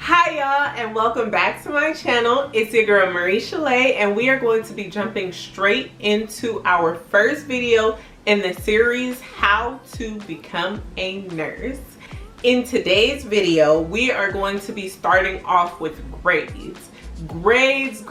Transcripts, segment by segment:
Hi y'all, and welcome back to my channel. It's your girl Marie Chalet, and we are going to be jumping straight into our first video in the series How to Become a Nurse. In today's video, we are going to be starting off with grades. Grades.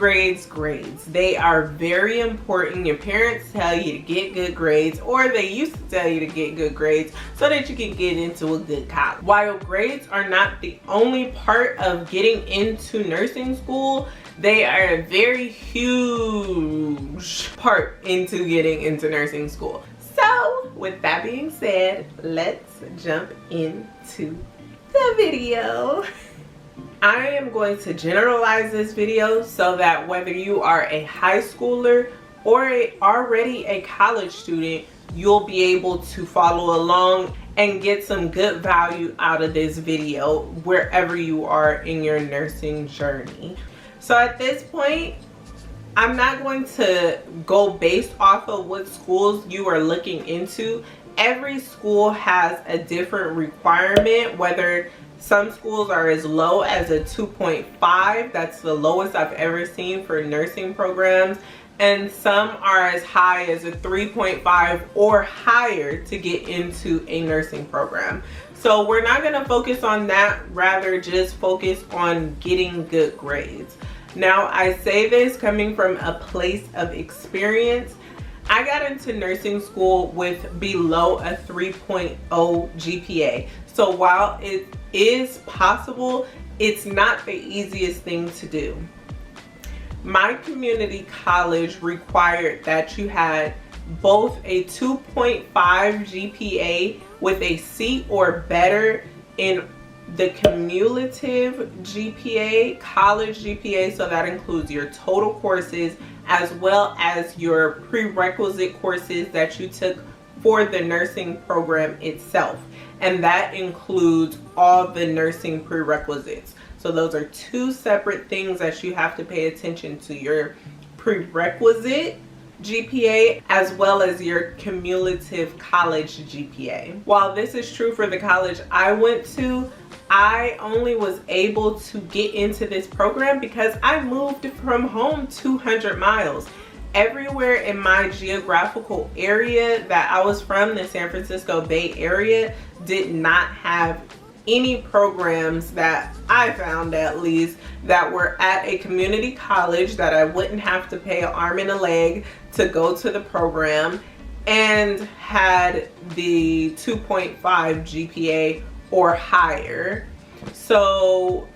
They are very important. Your parents tell you to get good grades, or they used to tell you to get good grades so that you can get into a good college. While grades are not the only part of getting into nursing school, they are a very huge part into getting into nursing school. So with that being said, let's jump into the video. I am going to generalize this video so that whether you are a high schooler or already a college student, you'll be able to follow along and get some good value out of this video wherever you are in your nursing journey. So at this point, I'm not going to go based off of what schools you are looking into. Every school has a different requirement, whether some schools are as low as a 2.5, that's the lowest I've ever seen for nursing programs, and some are as high as a 3.5 or higher to get into a nursing program. So we're not going to focus on that, rather just focus on getting good grades. Now, I say this coming from a place of experience. I got into nursing school with below a 3.0 GPA. So while it is possible, it's not the easiest thing to do. My community college required that you had both a 2.5 GPA with a C or better in the cumulative GPA, college GPA, so that includes your total courses as well as your prerequisite courses that you took for the nursing program itself. And that includes all the nursing prerequisites. So those are two separate things that you have to pay attention to: your prerequisite GPA as well as your cumulative college GPA. While this is true for the college I went to, I only was able to get into this program because I moved from home 200 miles. Everywhere in my geographical area that I was from, the San Francisco Bay Area, did not have any programs that I found, at least, that were at a community college that I wouldn't have to pay an arm and a leg to go to the program and had the 2.5 GPA or higher. So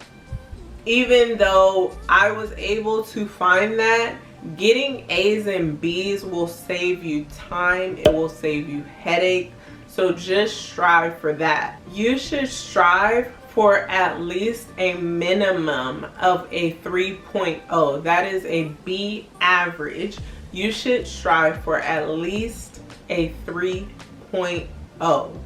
even though I was able to find that, getting A's and B's will save you time, it will save you headache. So just strive for that. You should strive for at least a minimum of a 3.0. That is a B average. You should strive for at least a 3.0.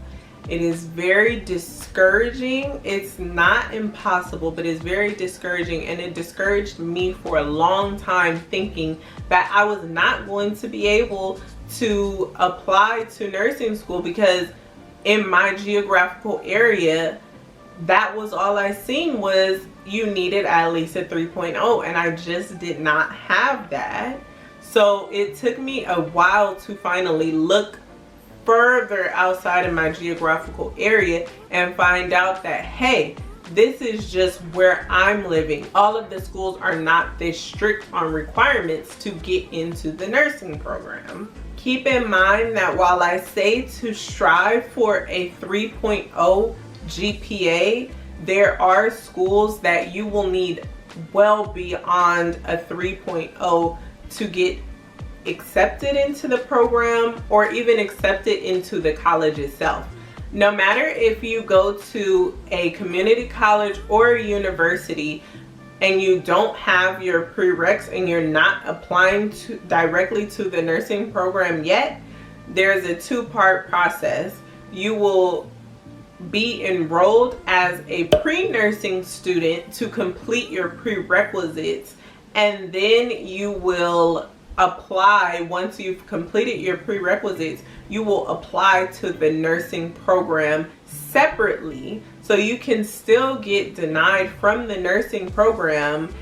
It is very discouraging. It's not impossible, but it's very discouraging, and it discouraged me for a long time, thinking that I was not going to be able to apply to nursing school because in my geographical area, that was all I seen was you needed at least a 3.0, and I just did not have that. So it took me a while to finally look further outside of my geographical area and find out that, hey, this is just where I'm living. All of the schools are not this strict on requirements to get into the nursing program. Keep in mind that while I say to strive for a 3.0 GPA, there are schools that you will need well beyond a 3.0 to get accepted into the program or even accepted into the college itself. No matter if you go to a community college or a university and you don't have your prereqs and you're not applying directly to the nursing program yet, there's a two-part process. You will be enrolled as a pre-nursing student to complete your prerequisites, and then you will apply. Once you've completed your prerequisites, you will apply to the nursing program separately So you can still get denied from the nursing program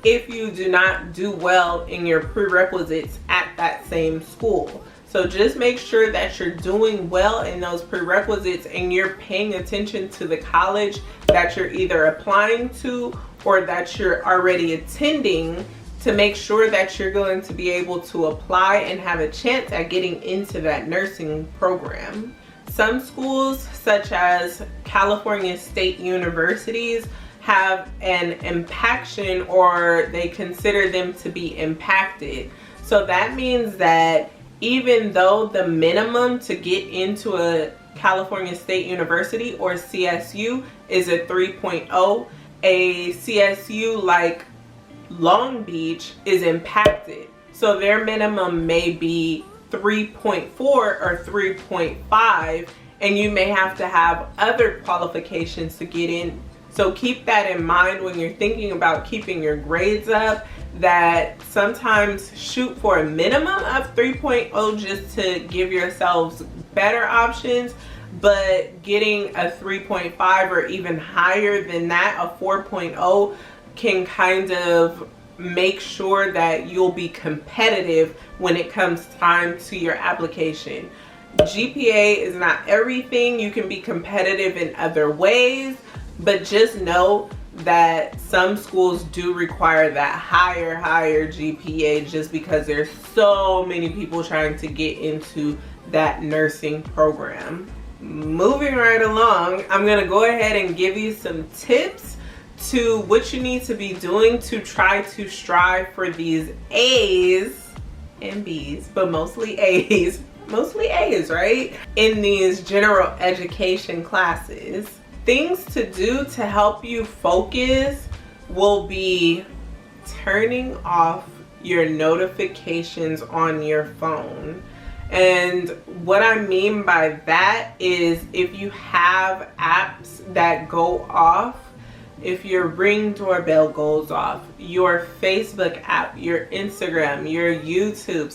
if you do not do well in your prerequisites at that same school. So just make sure that you're doing well in those prerequisites and you're paying attention to the college that you're either applying to or that you're already attending, to make sure that you're going to be able to apply and have a chance at getting into that nursing program. Some schools, such as California state universities, have an impaction, or they consider them to be impacted. So that means that even though the minimum to get into a California State University or CSU is a 3.0, a CSU like Long Beach is impacted. So their minimum may be 3.4 or 3.5, and you may have to have other qualifications to get in. So keep that in mind when you're thinking about keeping your grades up, that sometimes shoot for a minimum of 3.0 just to give yourselves better options, but getting a 3.5 or even higher than that, a 4.0, can kind of make sure that you'll be competitive when it comes time to your application. GPA is not everything. You can be competitive in other ways, but just know that some schools do require that higher GPA just because there's so many people trying to get into that nursing program. Moving right along, I'm gonna go ahead and give you some tips to what you need to be doing to try to strive for these A's and B's, but mostly A's, right? In these general education classes. Things to do to help you focus will be turning off your notifications on your phone. And what I mean by that is, if you have apps that go off, if your Ring doorbell goes off, your Facebook app, your Instagram, your YouTube,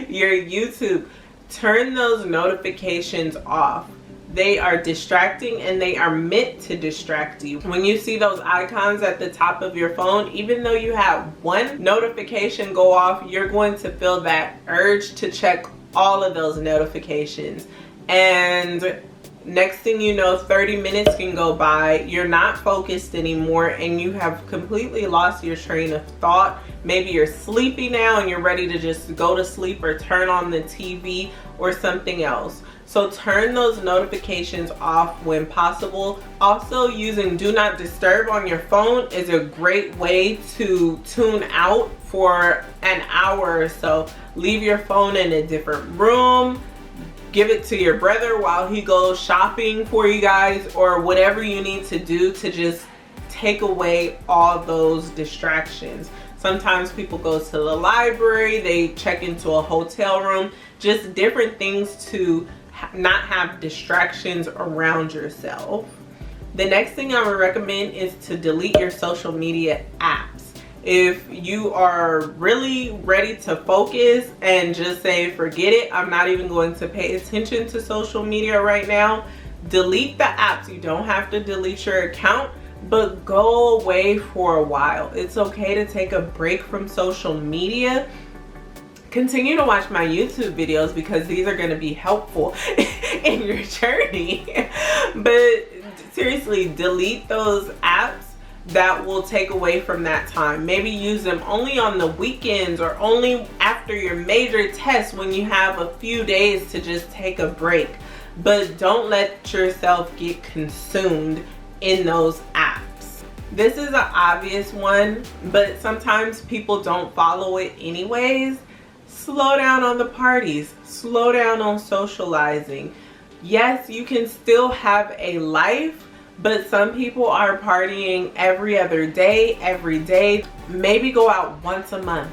your YouTube, turn those notifications off. They are distracting and they are meant to distract you. When you see those icons at the top of your phone, even though you have one notification go off, you're going to feel that urge to check all of those notifications. And next thing you know, 30 minutes can go by, you're not focused anymore, and you have completely lost your train of thought. Maybe you're sleepy now and you're ready to just go to sleep or turn on the TV or something else. So turn those notifications off when possible. Also, using Do Not Disturb on your phone is a great way to tune out for an hour or so. Leave your phone in a different room. Give it to your brother while he goes shopping for you guys, or whatever you need to do to just take away all those distractions. Sometimes people go to the library, they check into a hotel room, just different things to not have distractions around yourself. The next thing I would recommend is to delete your social media apps. If you are really ready to focus and just say, forget it, I'm not even going to pay attention to social media right now, delete the apps. You don't have to delete your account, but go away for a while. It's okay to take a break from social media. Continue to watch my YouTube videos because these are going to be helpful in your journey. But seriously, delete those apps that will take away from that time. Maybe use them only on the weekends or only after your major test when you have a few days to just take a break. But don't let yourself get consumed in those apps. This is an obvious one, but sometimes people don't follow it anyways. Slow down on the parties. Slow down on socializing. Yes, you can still have a life, but some people are partying every other day, every day. Maybe go out once a month,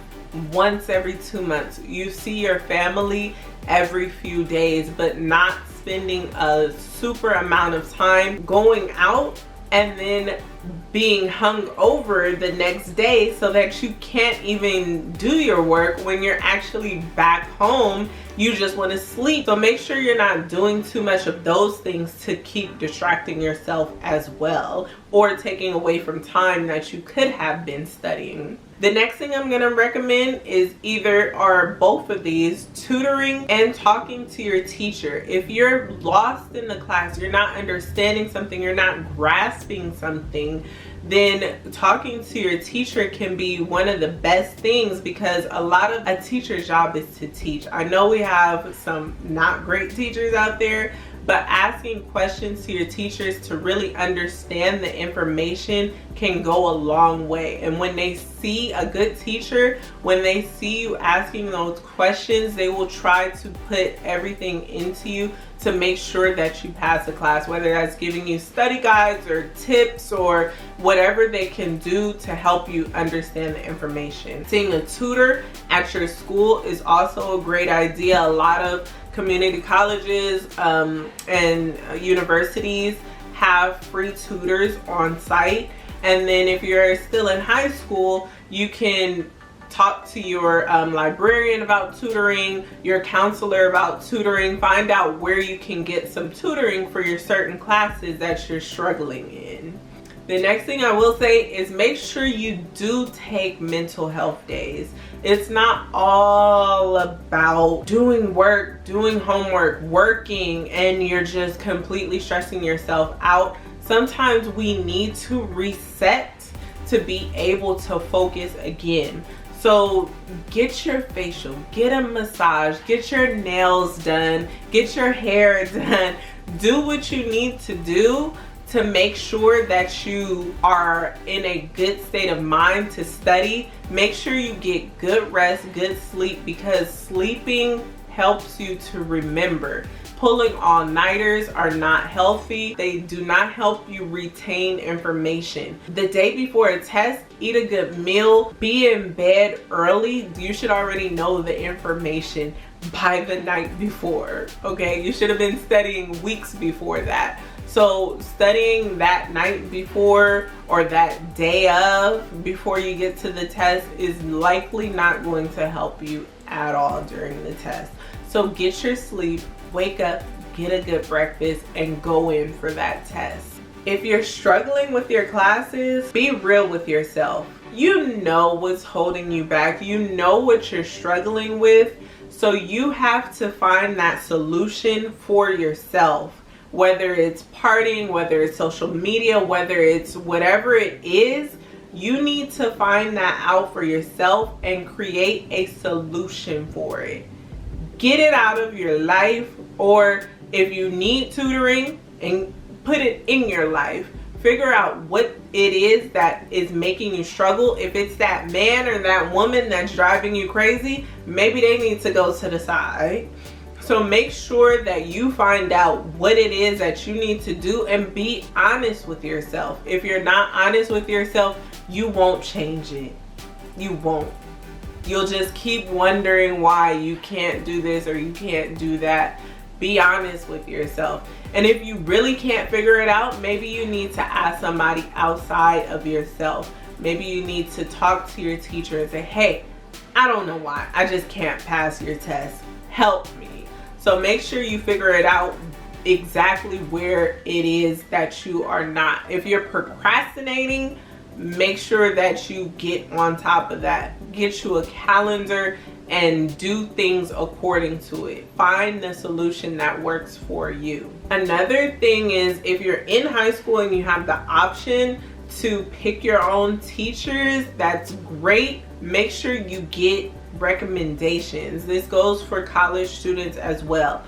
once every 2 months. You see your family every few days, but not spending a super amount of time going out and then being hung over the next day so that you can't even do your work when you're actually back home you just want to sleep. So make sure you're not doing too much of those things to keep distracting yourself as well, or taking away from time that you could have been studying. The next thing I'm going to recommend is either or both of these, tutoring and talking to your teacher. If you're lost in the class, you're not understanding something, you're not grasping something, then talking to your teacher can be one of the best things, because a lot of a teacher's job is to teach. I know we have some not great teachers out there, but asking questions to your teachers to really understand the information can go a long way. And when they see a good teacher, when they see you asking those questions, they will try to put everything into you to make sure that you pass the class, whether that's giving you study guides or tips or whatever they can do to help you understand the information. Seeing a tutor at your school is also a great idea. A lot of community colleges and universities have free tutors on site. And then if you're still in high school, you can talk to your librarian about tutoring, your counselor about tutoring, find out where you can get some tutoring for your certain classes that you're struggling in. The next thing I will say is make sure you do take mental health days. It's not all about doing work, doing homework, working, and you're just completely stressing yourself out. Sometimes we need to reset to be able to focus again. So get your facial, get a massage, get your nails done, get your hair done. Do what you need to do to make sure that you are in a good state of mind to study. Make sure you get good rest, good sleep, because sleeping helps you to remember. Pulling all-nighters are not healthy. They do not help you retain information. The day before a test, eat a good meal, be in bed early. You should already know the information by the night before, okay? You should have been studying weeks before that. So studying that night before or that day of before you get to the test is likely not going to help you at all during the test. So get your sleep, wake up, get a good breakfast, and go in for that test. If you're struggling with your classes, be real with yourself. You know what's holding you back. You know what you're struggling with. So you have to find that solution for yourself. Whether it's partying, whether it's social media, whether it's whatever it is, you need to find that out for yourself and create a solution for it. Get it out of your life, or if you need tutoring, and put it in your life. Figure out what it is that is making you struggle. If it's that man or that woman that's driving you crazy, maybe they need to go to the side. So make sure that you find out what it is that you need to do and be honest with yourself. If you're not honest with yourself, you won't change it. You won't. You'll just keep wondering why you can't do this or you can't do that. Be honest with yourself. And if you really can't figure it out, maybe you need to ask somebody outside of yourself. Maybe you need to talk to your teacher and say, hey, I don't know why. I just can't pass your test. Help me. So make sure you figure it out exactly where it is that you are not. If you're procrastinating, make sure that you get on top of that. Get you a calendar and do things according to it. Find the solution that works for you. Another thing is, if you're in high school and you have the option to pick your own teachers, that's great. Make sure you get recommendations. This goes for college students as well.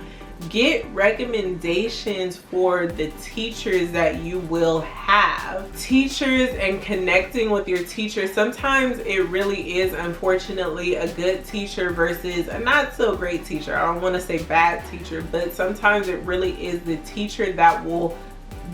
Get recommendations for the teachers that you will have. Teachers and connecting with your teacher. Sometimes it really is, unfortunately, a good teacher versus a not so great teacher. I don't want to say bad teacher, but sometimes it really is the teacher that will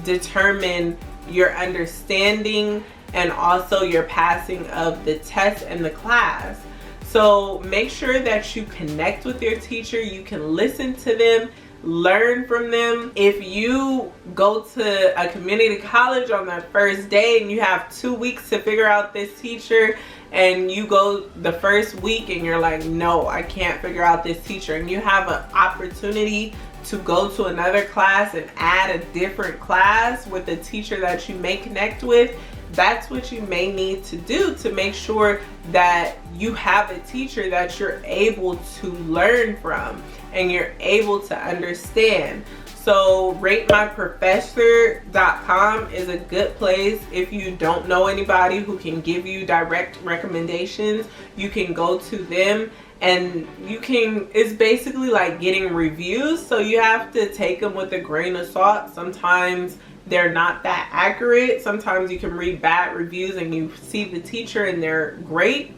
determine your understanding and also your passing of the test and the class. So make sure that you connect with your teacher. You can listen to them, learn from them. If you go to a community college on that first day and you have 2 weeks to figure out this teacher, and you go the first week and you're like, no, I can't figure out this teacher, and you have an opportunity to go to another class and add a different class with a teacher that you may connect with, that's what you may need to do to make sure that you have a teacher that you're able to learn from and you're able to understand. So ratemyprofessor.com is a good place. If you don't know anybody who can give you direct recommendations, you can go to them, and it's basically like getting reviews. So you have to take them with a grain of salt. Sometimes they're not that accurate. Sometimes you can read bad reviews and you see the teacher and they're great.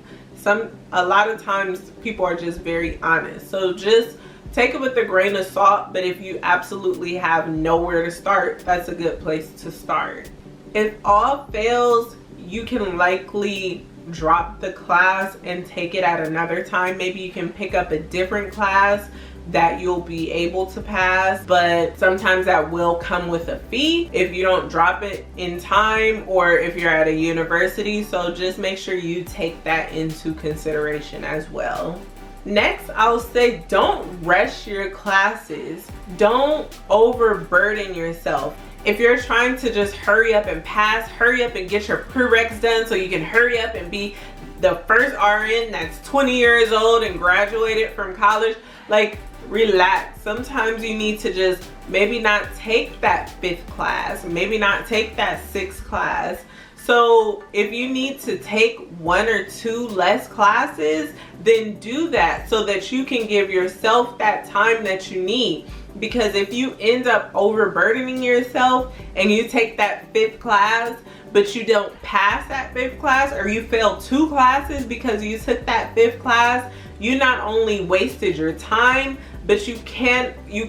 A lot of times people are just very honest. So just take it with a grain of salt, but if you absolutely have nowhere to start, that's a good place to start. If all fails, you can likely drop the class and take it at another time. Maybe you can pick up a different class that you'll be able to pass, but sometimes that will come with a fee if you don't drop it in time or if you're at a university. So just make sure you take that into consideration as well. Next, I'll say don't rush your classes. Don't overburden yourself. If you're trying to just hurry up and pass, hurry up and get your prereqs done so you can hurry up and be the first RN that's 20 years old and graduated from college, like, relax. Sometimes you need to just maybe not take that 5th class, maybe not take that 6th class. So if you need to take 1 or 2 less classes, then do that so that you can give yourself that time that you need. Because if you end up overburdening yourself and you take that 5th class, but you don't pass that 5th class, or you fail 2 classes because you took that 5th class, you not only wasted your time, but you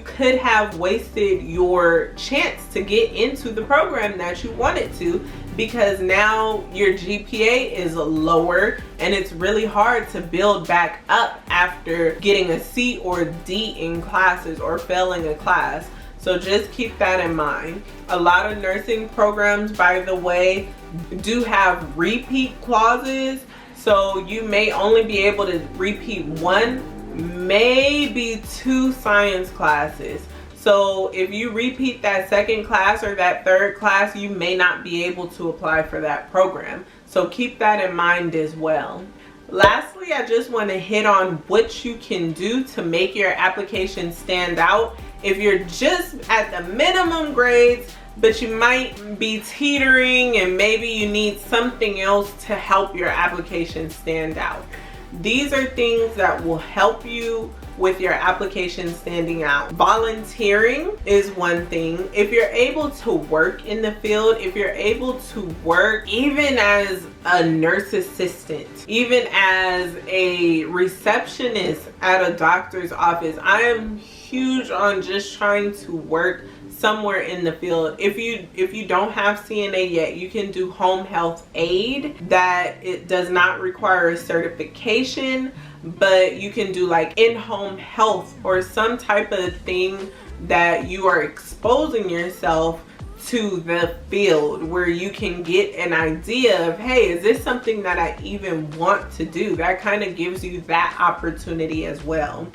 could have wasted your chance to get into the program that you wanted to, because now your GPA is lower and it's really hard to build back up after getting a C or D in classes or failing a class. So just keep that in mind. A lot of nursing programs, by the way, do have repeat clauses. So you may only be able to repeat 1, maybe 2 science classes. So if you repeat that 2nd class or that 3rd class, you may not be able to apply for that program. So keep that in mind as well. Lastly, I just want to hit on what you can do to make your application stand out. If you're just at the minimum grades, but you might be teetering and maybe you need something else to help your application stand out. These are things that will help you with your application standing out. Volunteering is one thing. If you're able to work in the field, if you're able to work even as a nurse assistant, even as a receptionist at a doctor's office, I am huge on just trying to work somewhere in the field. If you don't have CNA yet, you can do home health aid. That it does not require a certification, but you can do like in-home health or some type of thing that you are exposing yourself to the field, where you can get an idea of, hey, is this something that I even want to do? That kind of gives you that opportunity as well.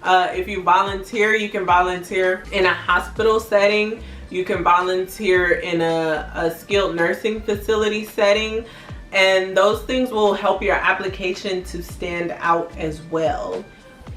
If you volunteer, you can volunteer in a hospital setting. You can volunteer in a skilled nursing facility setting. And those things will help your application to stand out as well.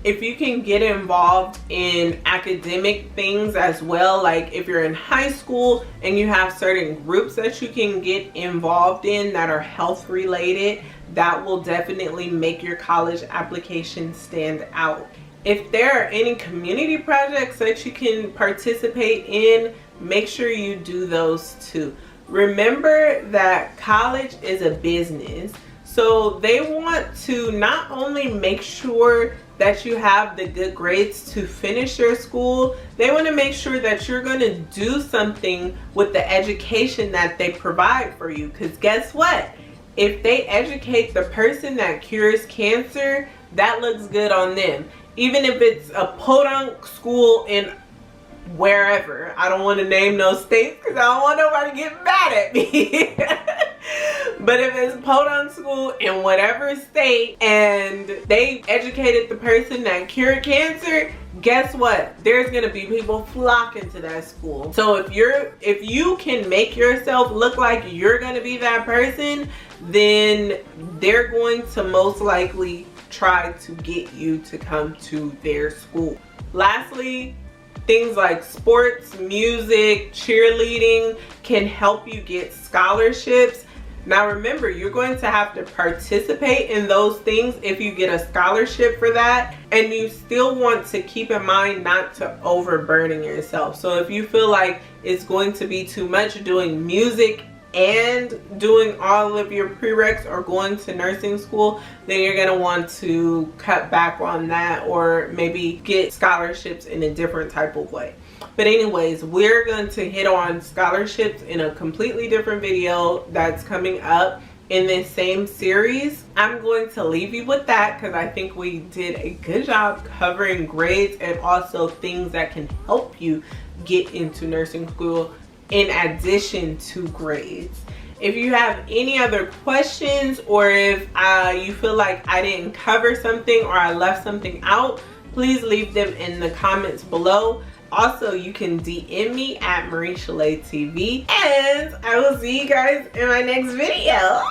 If you can get involved in academic things as well, like if you're in high school and you have certain groups that you can get involved in that are health related, that will definitely make your college application stand out. If there are any community projects that you can participate in, make sure you do those too. Remember that college is a business, so they want to not only make sure that you have the good grades to finish your school, they want to make sure that you're going to do something with the education that they provide for you. Because guess what? If they educate the person that cures cancer, that looks good on them. Even if it's a podunk school in wherever. I don't want to name those states because I don't want nobody to get mad at me. But if it's podunk school in whatever state and they educated the person that cured cancer, guess what? There's gonna be people flocking to that school. So if you can make yourself look like you're gonna be that person, then they're going to most likely try to get you to come to their school. Lastly, things like sports, music, cheerleading can help you get scholarships. Now remember, you're going to have to participate in those things if you get a scholarship for that, and you still want to keep in mind not to overburden yourself. So if you feel like it's going to be too much doing music and doing all of your prereqs or going to nursing school, then you're going to want to cut back on that, or maybe get scholarships in a different type of way. But anyways, we're going to hit on scholarships in a completely different video that's coming up in this same series. I'm going to leave you with that because I think we did a good job covering grades and also things that can help you get into nursing school in addition to grades. If you have any other questions, or if you feel like I didn't cover something or I left something out, please leave them in the comments below. Also, you can DM me at Marie Chalet TV, and I will see you guys in my next video.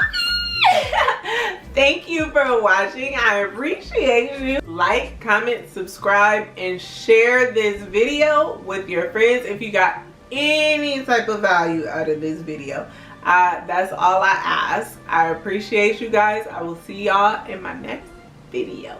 Thank you for watching. I appreciate you. Like, comment, subscribe, and share this video with your friends if you got any type of value out of this video. That's all I ask. I appreciate you guys. I will see y'all in my next video.